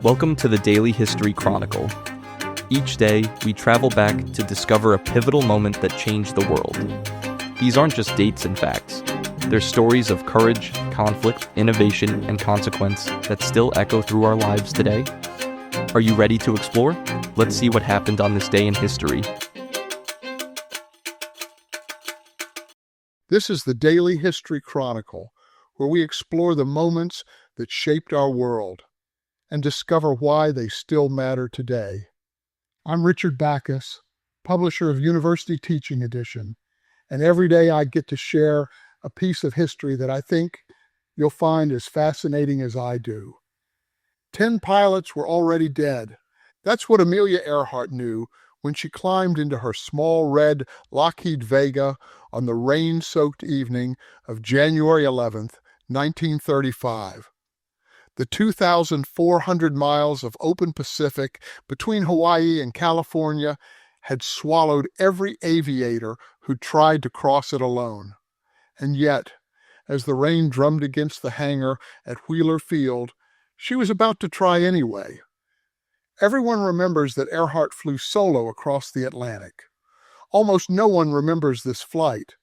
Welcome to the Daily History Chronicle. Each day, we travel back to discover a pivotal moment that changed the world. These aren't just dates and facts. They're stories of courage, conflict, innovation, and consequence that still echo through our lives today. Are you ready to explore? Let's see what happened on this day in history. This is the Daily History Chronicle, where we explore the moments that shaped our world and discover why they still matter today. I'm Richard Backus, publisher of University Teaching Edition, and every day I get to share a piece of history that I think you'll find as fascinating as I do. 10 pilots were already dead. That's what Amelia Earhart knew when she climbed into her small red Lockheed Vega on the rain-soaked evening of January 11th, 1935. The 2,400 miles of open Pacific between Hawaii and California had swallowed every aviator who tried to cross it alone. And yet, as the rain drummed against the hangar at Wheeler Field, she was about to try anyway. Everyone remembers that Earhart flew solo across the Atlantic. Almost no one remembers this flight,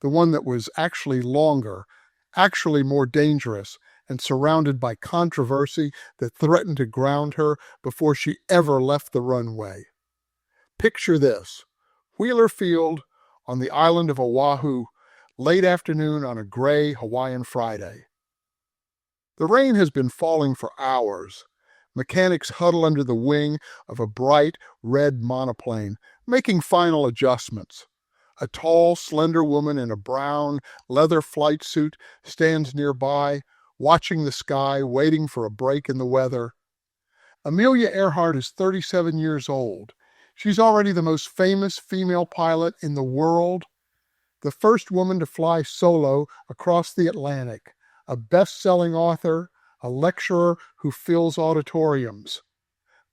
the one that was actually longer, actually more dangerous, and surrounded by controversy that threatened to ground her before she ever left the runway. Picture this: Wheeler Field on the island of Oahu, late afternoon on a gray Hawaiian Friday. The rain has been falling for hours. Mechanics huddle under the wing of a bright red monoplane, making final adjustments. A tall, slender woman in a brown leather flight suit stands nearby, watching the sky, waiting for a break in the weather. Amelia Earhart is 37 years old. She's already the most famous female pilot in the world, the first woman to fly solo across the Atlantic, a best-selling author, a lecturer who fills auditoriums.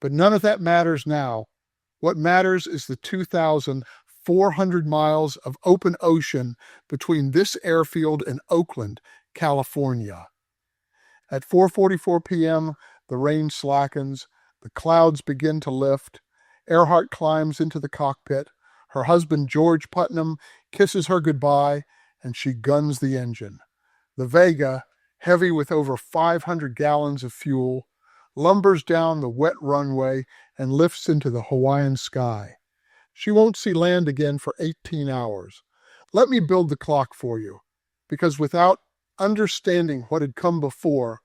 But none of that matters now. What matters is the 2,400 miles of open ocean between this airfield and Oakland, California. At 4:44 p.m., the rain slackens, the clouds begin to lift. Earhart climbs into the cockpit. Her husband, George Putnam, kisses her goodbye, and she guns the engine. The Vega, heavy with over 500 gallons of fuel, lumbers down the wet runway and lifts into the Hawaiian sky. She won't see land again for 18 hours. Let me build the clock for you, because without understanding what had come before,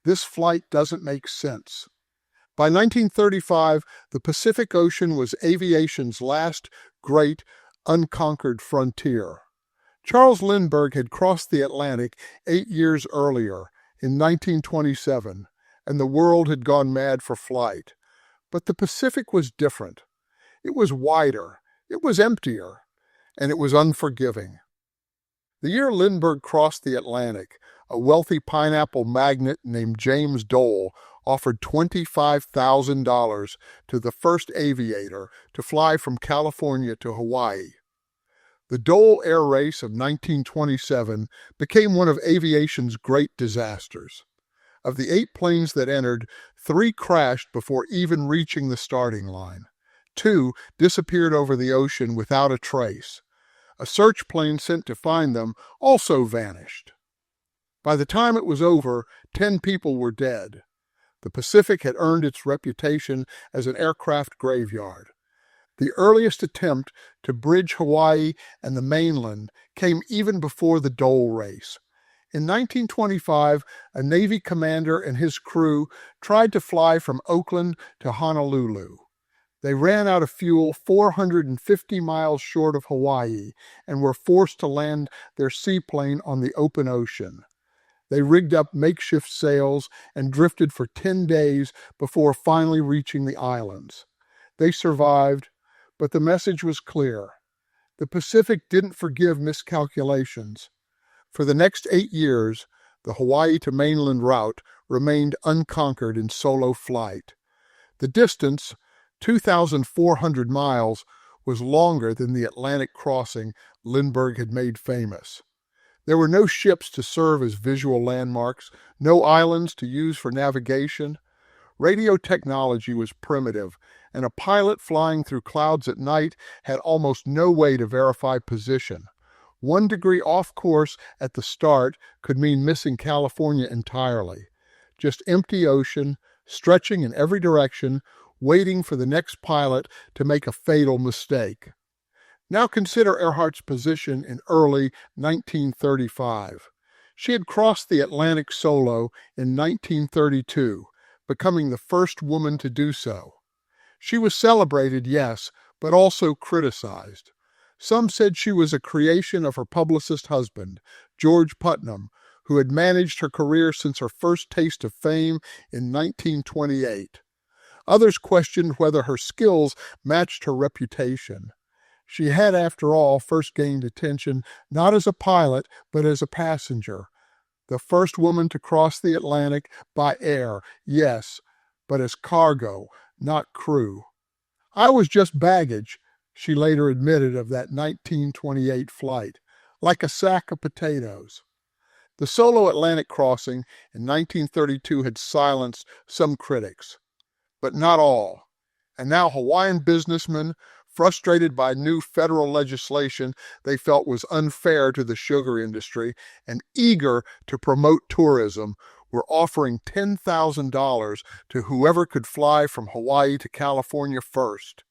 this flight doesn't make sense. By 1935, the Pacific Ocean was aviation's last great unconquered frontier. Charles Lindbergh had crossed the Atlantic 8 years earlier, in 1927, and the world had gone mad for flight. But the Pacific was different. It was wider, it was emptier, and it was unforgiving. The year Lindbergh crossed the Atlantic, a wealthy pineapple magnate named James Dole offered $25,000 to the first aviator to fly from California to Hawaii. The Dole Air Race of 1927 became one of aviation's great disasters. Of the 8 planes that entered, 3 crashed before even reaching the starting line. 2 disappeared over the ocean without a trace. A search plane sent to find them also vanished. By the time it was over, 10 people were dead. The Pacific had earned its reputation as an aircraft graveyard. The earliest attempt to bridge Hawaii and the mainland came even before the Dole race. In 1925, a Navy commander and his crew tried to fly from Oakland to Honolulu. They ran out of fuel 450 miles short of Hawaii and were forced to land their seaplane on the open ocean. They rigged up makeshift sails and drifted for 10 days before finally reaching the islands. They survived, but the message was clear. The Pacific didn't forgive miscalculations. For the next 8 years, the Hawaii to mainland route remained unconquered in solo flight. The distance, 2,400 miles, was longer than the Atlantic crossing Lindbergh had made famous. There were no ships to serve as visual landmarks, no islands to use for navigation. Radio technology was primitive, and a pilot flying through clouds at night had almost no way to verify position. 1 degree off course at the start could mean missing California entirely. Just empty ocean, stretching in every direction, waiting for the next pilot to make a fatal mistake. Now consider Earhart's position in early 1935. She had crossed the Atlantic solo in 1932, becoming the first woman to do so. She was celebrated, yes, but also criticized. Some said she was a creation of her publicist husband, George Putnam, who had managed her career since her first taste of fame in 1928. Others questioned whether her skills matched her reputation. She had, after all, first gained attention not as a pilot, but as a passenger. The first woman to cross the Atlantic by air, yes, but as cargo, not crew. "I was just baggage," she later admitted of that 1928 flight, "like a sack of potatoes." The solo Atlantic crossing in 1932 had silenced some critics, but not all. And now Hawaiian businessmen, frustrated by new federal legislation they felt was unfair to the sugar industry and eager to promote tourism, were offering $10,000 to whoever could fly from Hawaii to California first.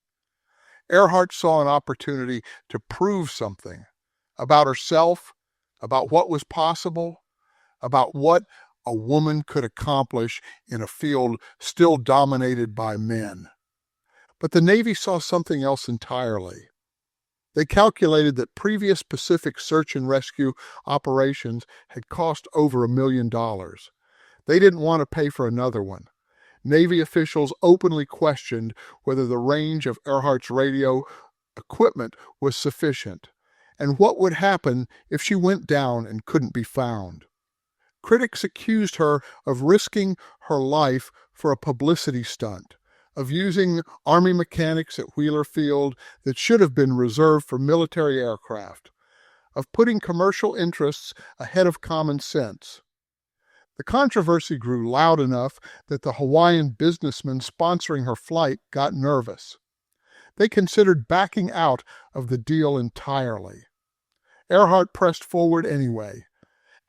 Earhart saw an opportunity to prove something about herself, about what was possible, about what a woman could accomplish in a field still dominated by men. But the Navy saw something else entirely. They calculated that previous Pacific search and rescue operations had cost over $1 million. They didn't want to pay for another one. Navy officials openly questioned whether the range of Earhart's radio equipment was sufficient, and what would happen if she went down and couldn't be found. Critics accused her of risking her life for a publicity stunt, of using Army mechanics at Wheeler Field that should have been reserved for military aircraft, of putting commercial interests ahead of common sense. The controversy grew loud enough that the Hawaiian businessmen sponsoring her flight got nervous. They considered backing out of the deal entirely. Earhart pressed forward anyway.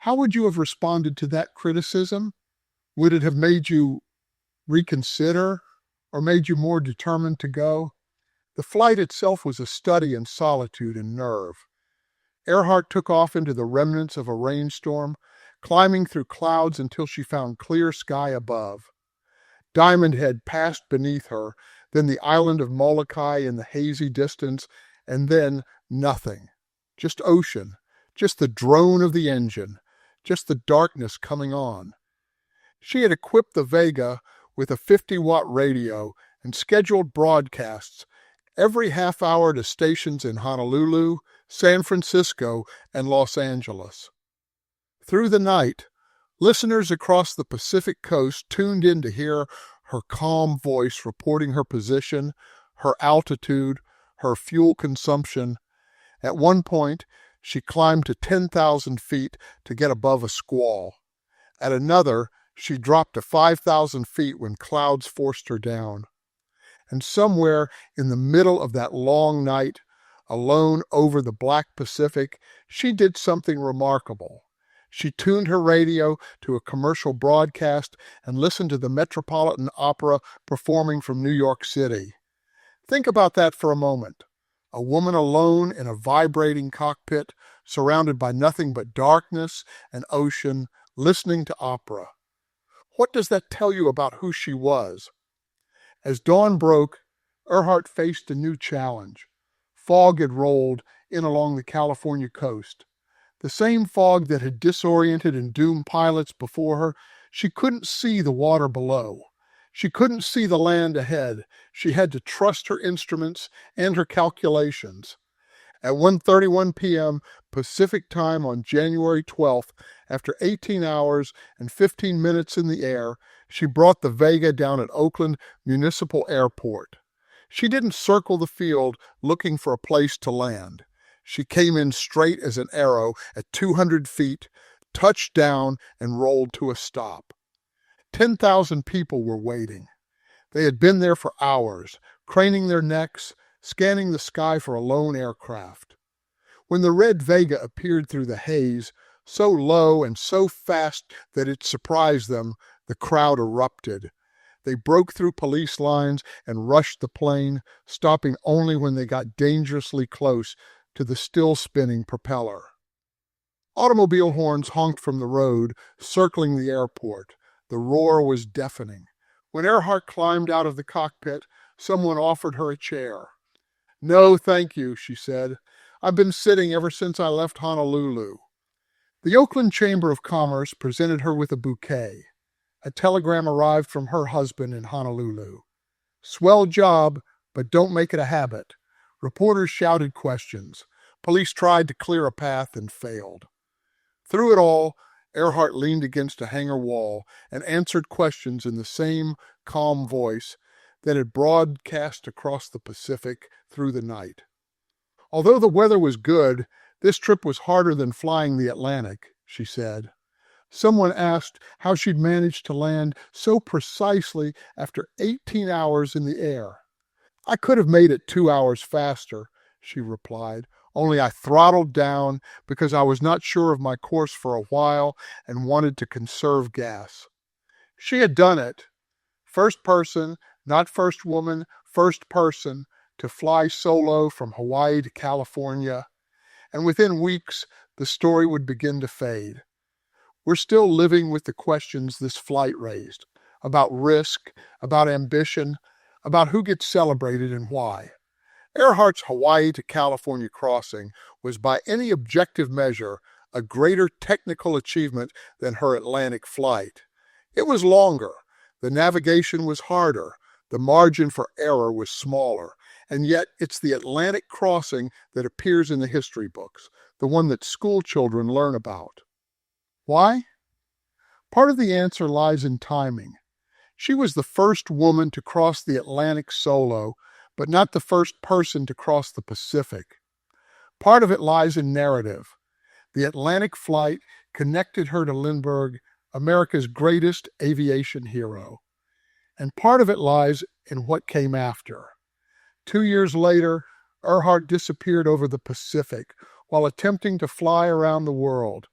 How would you have responded to that criticism? Would it have made you reconsider or made you more determined to go? The flight itself was a study in solitude and nerve. Earhart took off into the remnants of a rainstorm, climbing through clouds until she found clear sky above. Diamond Head passed beneath her, then the island of Molokai in the hazy distance, and then nothing. Just ocean, just the drone of the engine, just the darkness coming on. She had equipped the Vega with a 50-watt radio and scheduled broadcasts every half hour to stations in Honolulu, San Francisco, and Los Angeles. Through the night, listeners across the Pacific coast tuned in to hear her calm voice reporting her position, her altitude, her fuel consumption. At one point, she climbed to 10,000 feet to get above a squall. At another, she dropped to 5,000 feet when clouds forced her down. And somewhere in the middle of that long night, alone over the Black Pacific, she did something remarkable. She tuned her radio to a commercial broadcast and listened to the Metropolitan Opera performing from New York City. Think about that for a moment. A woman alone in a vibrating cockpit, surrounded by nothing but darkness and ocean, listening to opera. What does that tell you about who she was? As dawn broke, Earhart faced a new challenge. Fog had rolled in along the California coast. The same fog that had disoriented and doomed pilots before her. She couldn't see the water below. She couldn't see the land ahead. She had to trust her instruments and her calculations. At 1:31 p.m. Pacific time on January 12th, after 18 hours and 15 minutes in the air, she brought the Vega down at Oakland Municipal Airport. She didn't circle the field looking for a place to land. She came in straight as an arrow at 200 feet, touched down, and rolled to a stop. 10,000 people were waiting. They had been there for hours, craning their necks, scanning the sky for a lone aircraft. When the red Vega appeared through the haze, so low and so fast that it surprised them, the crowd erupted. They broke through police lines and rushed the plane, stopping only when they got dangerously close to the still spinning propeller. Automobile horns honked from the road, circling the airport. The roar was deafening. When Earhart climbed out of the cockpit, someone offered her a chair. "No, thank you," she said. "I've been sitting ever since I left Honolulu." The Oakland Chamber of Commerce presented her with a bouquet. A telegram arrived from her husband in Honolulu. "Swell job, but don't make it a habit." Reporters shouted questions. Police tried to clear a path and failed. Through it all, Earhart leaned against a hangar wall and answered questions in the same calm voice that had broadcast across the Pacific through the night. "Although the weather was good, this trip was harder than flying the Atlantic," she said. Someone asked how she'd managed to land so precisely after 18 hours in the air. "I could have made it 2 hours faster," she replied, "only I throttled down because I was not sure of my course for a while and wanted to conserve gas." She had done it. First person, not first woman, first person, to fly solo from Hawaii to California. And within weeks, the story would begin to fade. We're still living with the questions this flight raised, about risk, about ambition, about who gets celebrated and why. Earhart's Hawaii to California crossing was by any objective measure a greater technical achievement than her Atlantic flight. It was longer, the navigation was harder, the margin for error was smaller, and yet it's the Atlantic crossing that appears in the history books, the one that school children learn about. Why? Part of the answer lies in timing. She was the first woman to cross the Atlantic solo, but not the first person to cross the Pacific. Part of it lies in narrative. The Atlantic flight connected her to Lindbergh, America's greatest aviation hero. And part of it lies in what came after. 2 years later, Earhart disappeared over the Pacific while attempting to fly around the world.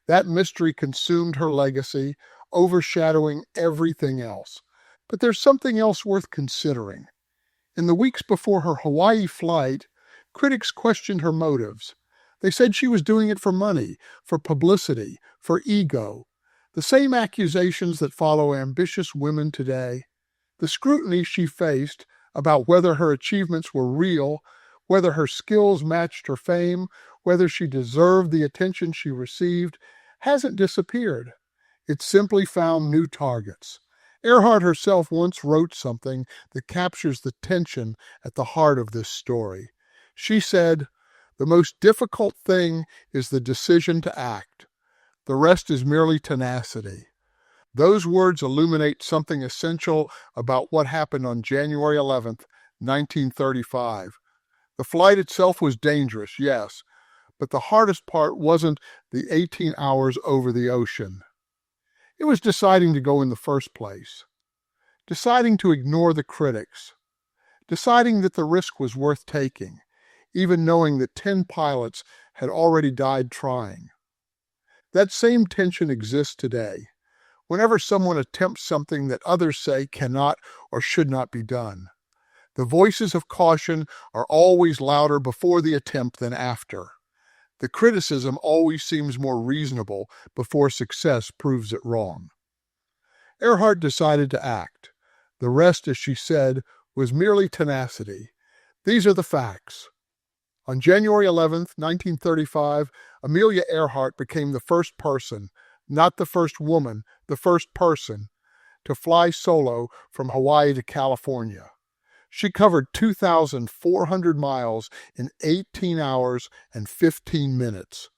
That mystery consumed her legacy, overshadowing everything else. But there's something else worth considering. In the weeks before her Hawaii flight, critics questioned her motives. They said she was doing it for money, for publicity, for ego. The same accusations that follow ambitious women today. The scrutiny she faced about whether her achievements were real, whether her skills matched her fame, whether she deserved the attention she received, hasn't disappeared. It simply found new targets. Earhart herself once wrote something that captures the tension at the heart of this story. She said, "The most difficult thing is the decision to act. The rest is merely tenacity." Those words illuminate something essential about what happened on January 11th, 1935. The flight itself was dangerous, yes, but the hardest part wasn't the 18 hours over the ocean. It was deciding to go in the first place, deciding to ignore the critics, deciding that the risk was worth taking, even knowing that 10 pilots had already died trying. That same tension exists today. Whenever someone attempts something that others say cannot or should not be done, the voices of caution are always louder before the attempt than after. The criticism always seems more reasonable before success proves it wrong. Earhart decided to act. The rest, as she said, was merely tenacity. These are the facts. On January 11th, 1935, Amelia Earhart became the first person, not the first woman, the first person, to fly solo from Hawaii to California. She covered 2,400 miles in 18 hours and 15 minutes,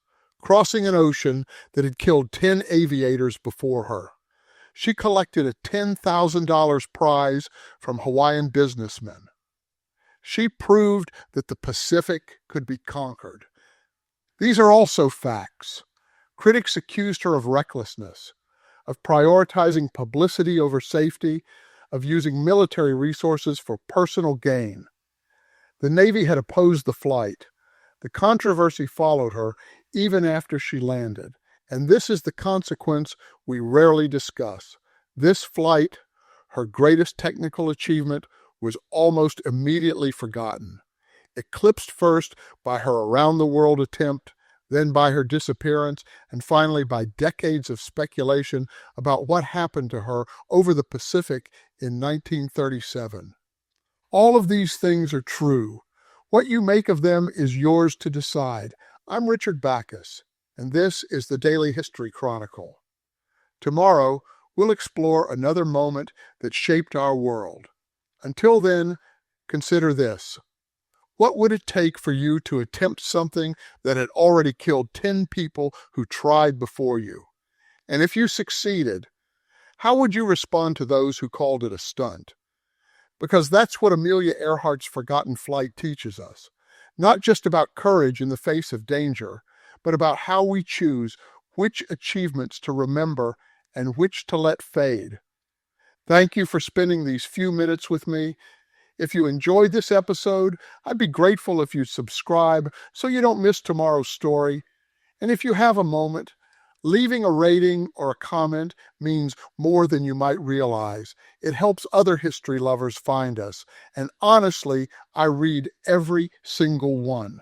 crossing an ocean that had killed 10 aviators before her. She collected a $10,000 prize from Hawaiian businessmen. She proved that the Pacific could be conquered. These are also facts. Critics accused her of recklessness. of prioritizing publicity over safety, of using military resources for personal gain. The Navy had opposed the flight. The controversy followed her even after she landed, and this is the consequence we rarely discuss. This flight, her greatest technical achievement, was almost immediately forgotten. Eclipsed first by her around-the-world attempt, then by her disappearance, and finally by decades of speculation about what happened to her over the Pacific in 1937. All of these things are true. What you make of them is yours to decide. I'm Richard Backus, and this is the Daily History Chronicle. Tomorrow, we'll explore another moment that shaped our world. Until then, consider this. What would it take for you to attempt something that had already killed 10 people who tried before you? And if you succeeded, how would you respond to those who called it a stunt? Because that's what Amelia Earhart's Forgotten Flight teaches us. Not just about courage in the face of danger, but about how we choose which achievements to remember and which to let fade. Thank you for spending these few minutes with me. If you enjoyed this episode, I'd be grateful if you'd subscribe so you don't miss tomorrow's story. And if you have a moment, leaving a rating or a comment means more than you might realize. It helps other history lovers find us, and honestly, I read every single one.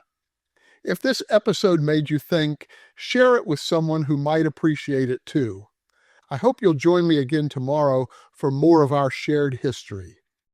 If this episode made you think, share it with someone who might appreciate it too. I hope you'll join me again tomorrow for more of our shared history.